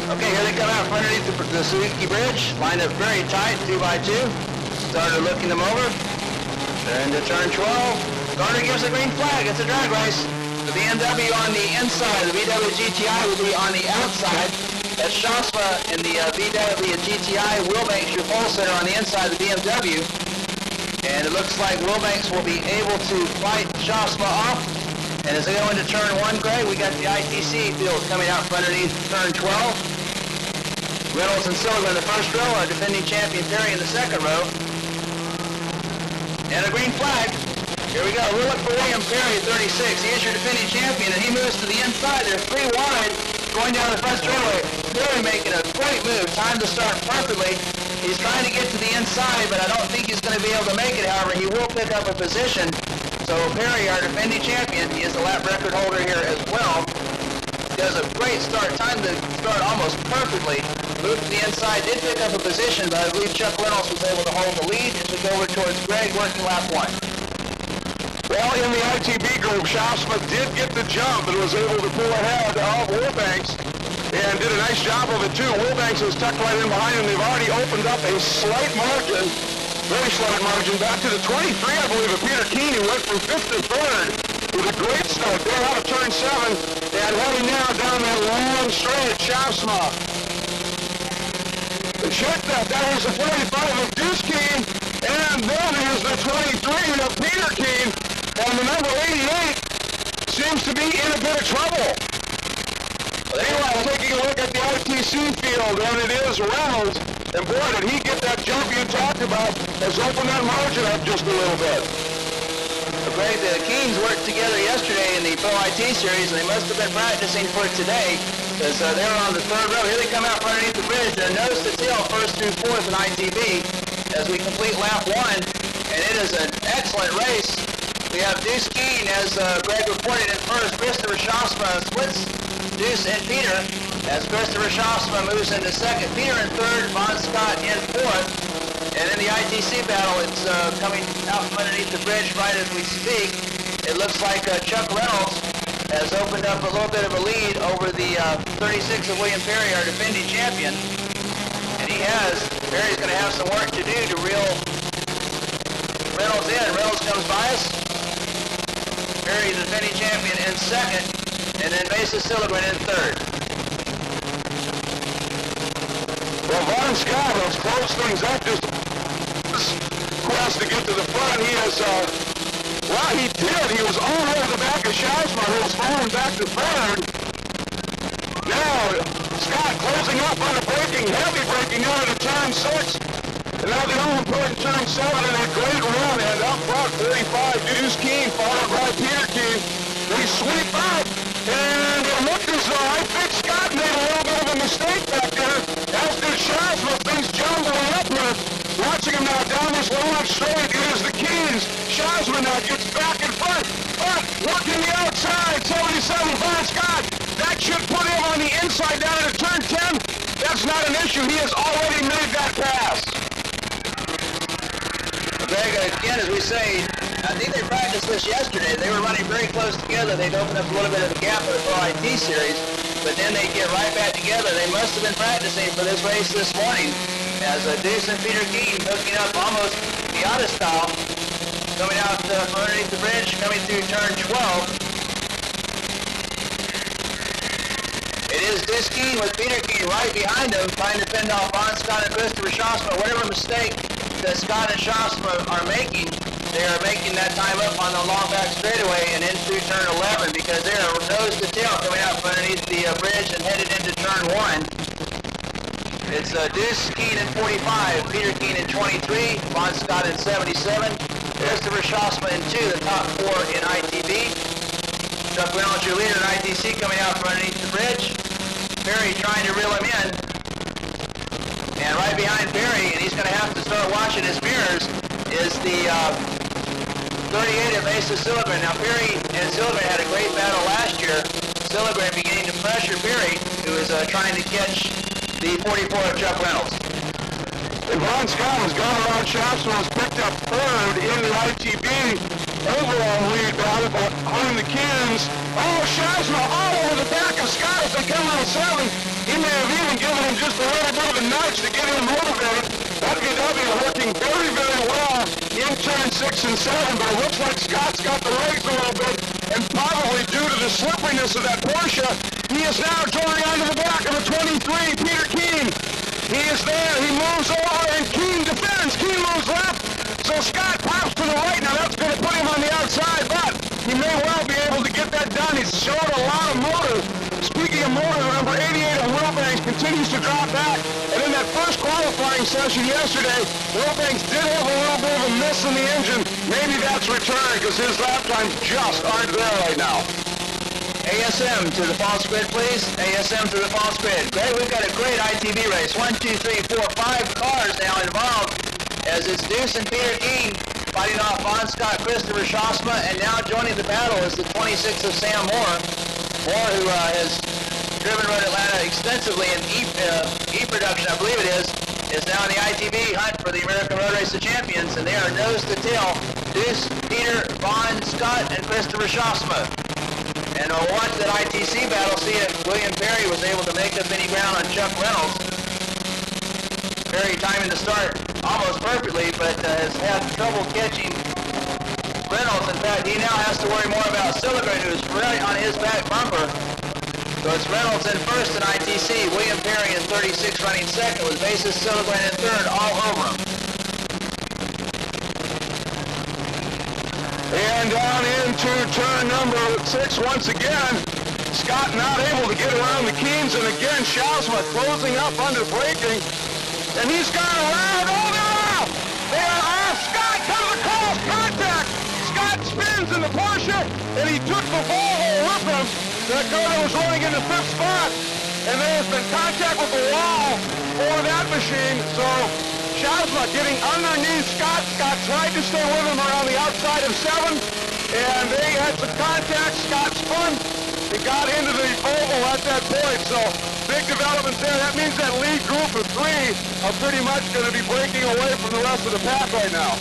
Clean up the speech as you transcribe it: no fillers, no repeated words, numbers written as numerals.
Okay, here they come out from underneath the Suzuki bridge. Lined up very tight, 2x2. Starter looking them over. They're into turn 12. Starter gives a green flag. It's a drag race. The BMW on the inside. The VW GTI will be on the outside. That's Shasma in the VW GTI. Wilbanks, your pole center on the inside of the BMW. And it looks like Wilbanks will be able to fight Shasma off. And as they go into turn 1, Greg, we got the ITC field coming out from underneath turn 12. Reynolds and Silver in the first row, our defending champion Perry in the second row. And a green flag. Here we go. We'll look for William Perry, 36. He is your defending champion, and he moves to the inside. They're 3 wide going down the front straightaway. Perry making a great move. Time to start perfectly. He's trying to get to the inside, but I don't think he's going to be able to make it. However, he will pick up a position. So Perry, our defending champion, he is the lap record holder here as well. Does a great start. Time to start almost perfectly. Moved to the inside, did pick up a position, but I believe Chuck Reynolds was able to hold the lead as we go over towards Greg, working lap 1. Well, in the ITB group, Shasma did get the jump and was able to pull ahead of Wilbanks and did a nice job of it too. Wilbanks was tucked right in behind him. They've already opened up a slight margin, very slight margin, back to the 23, I believe, of Peter Keene, who went from 5th to 3rd with a great start there out of turn 7 and heading now down that long straight, Shasma. Check that. That is the 45 of Deuce Keene, and then is the 23 of Peter Keene, and the number 88 seems to be in a bit of trouble. Anyway, taking a look at the ITC field, and it is Reynolds, and boy, did he get that jump you talked about, has opened that margin up just a little bit. Greg, the Keens worked together yesterday in the Pro IT Series, and they must have been practicing for today, because they were on the 3rd row. Here they come out from underneath the bridge. They're nose to tail, 1st through 4th in ITB, as we complete lap 1, and it is an excellent race. We have Deuce Keene, as Greg reported, in first. Christopher Shasma splits Deuce and Peter, as Christopher Shasma moves into second. Peter in third, Von Scott in fourth. And in the ITC battle, it's coming out from underneath the bridge right as we speak. It looks like Chuck Reynolds has opened up a little bit of a lead over the 36 of William Perry, our defending champion. And he has. Perry's going to have some work to do to reel Reynolds in. Reynolds comes by us. Perry, the defending champion, in second. And then Mesa Silverman in third. Well, Von Scott has closed things up just quest to get to the front. He has, well, he did. He was all over the back of Shasma, who was falling back to 3rd. Now, Scott closing up on a braking, heavy braking down into turn 6. And now the all-important turn 7 in a great run. And up front, 45, Deuce Keene, followed by Peter Keene. They sweep up. And it looked as though I think Scott made a little bit of a mistake back there. As did Shasma, things jumbling up here. Watching him now down this long straight, it is the Keens. Shasma now gets back in front, but working the outside, 77 Von Scott. That should put him on the inside down into turn 10. That's not an issue. He has already made that pass. Greg, again, as we say, I think they practiced this yesterday. They were running very close together. They'd opened up a little bit of a gap in the Pro IT Series, but then they get right back together. They must have been practicing for this race this morning, as Deuce and Peter Keene hooking up almost Miata style, coming out from underneath the bridge, coming through turn 12. It is Deuce Keene with Peter Keene right behind him, trying to fend off Von Scott and Christopher Shasma. Whatever mistake that Scott and Shasma are making, they are making that time up on the long back straightaway and in through turn 11, because they are nose to tail coming out from underneath the bridge and headed into turn 1. It's Deuce Keene in 45, Peter Keene in 23, Von Scott in 77, Christopher Shasma in 2, the top 4 in ITB. Chuck Reynolds, your leader in ITC, coming out from underneath the bridge. Perry trying to reel him in. And right behind Perry, and he's going to have to start watching his mirrors, is the 38 of Mesa Silverman. Now Perry and Silverman had a great battle last year. Silverman beginning to pressure Perry, who is trying to catch the 44 of Chuck Reynolds. And Von Scott has gone around Shasma, has picked up 3rd in the ITB overall lead battle behind the Keens. Oh, Shasma all over the back of Scott as they come on 7. He may have even managed to get him motivated. That VW working very, very well in turn 6 and 7, but it looks like Scott's got the legs a little bit, and probably due to the slipperiness of that Porsche, he is now joining onto the back of the 23, Peter Keene. He is there, he moves over, and Keene defends. Keene moves left, so Scott pops to the right. Now that's going to put him on the outside, but he may well be able to get that done. He's showed a lot of motor. Speaking of motor, the number 88 of Wilbanks continues to drop back. And in that first qualifying session yesterday, Wilbanks did have a little bit of a miss in the engine. Maybe that's returned because his lap times just aren't there right now. ASM to the false grid, please. ASM to the false grid. Great, we've got a great ITB race. 1, 2, 3, 4, 5 cars now involved as it's Deuce and Peter Keene fighting off Von Scott, Christopher Schossma, and now joining the battle is the 26 of Sam Moore. Moore, who has driven Road Atlanta extensively in E-production, I believe it is now in the ITB hunt for the American Road Race of Champions, and they are nose to tail. Deuce, Peter, Von Scott, and Christopher Schossma. And we'll watch that ITC battle, see if William Perry was able to make up any ground on Chuck Reynolds. Perry timing the start almost perfectly, but has had trouble catching Reynolds. In fact, he now has to worry more about Silvergren, who's right on his back bumper. So it's Reynolds in first in ITC, William Perry in 36 running second, with Basis Silvergren in third, all over him. And down into turn number 6 once again. Scott not able to get around the Keynes, and again Schossma closing up under braking. And he's gone around. Oh, they're off! They are off! Scott comes across contact! Scott spins in the Porsche, and he took the Volvo with him. That Dakota was running in the 5th spot, and there has been contact with the wall for that machine. So Schossma getting underneath Scott. Scott tried to stay with him around the outside of 7, and they had some contact. Scott spun. He got into the Volvo at that point. So big developments there. That means that lead group of 3 are pretty much going to be breaking away from the rest of the pack right now.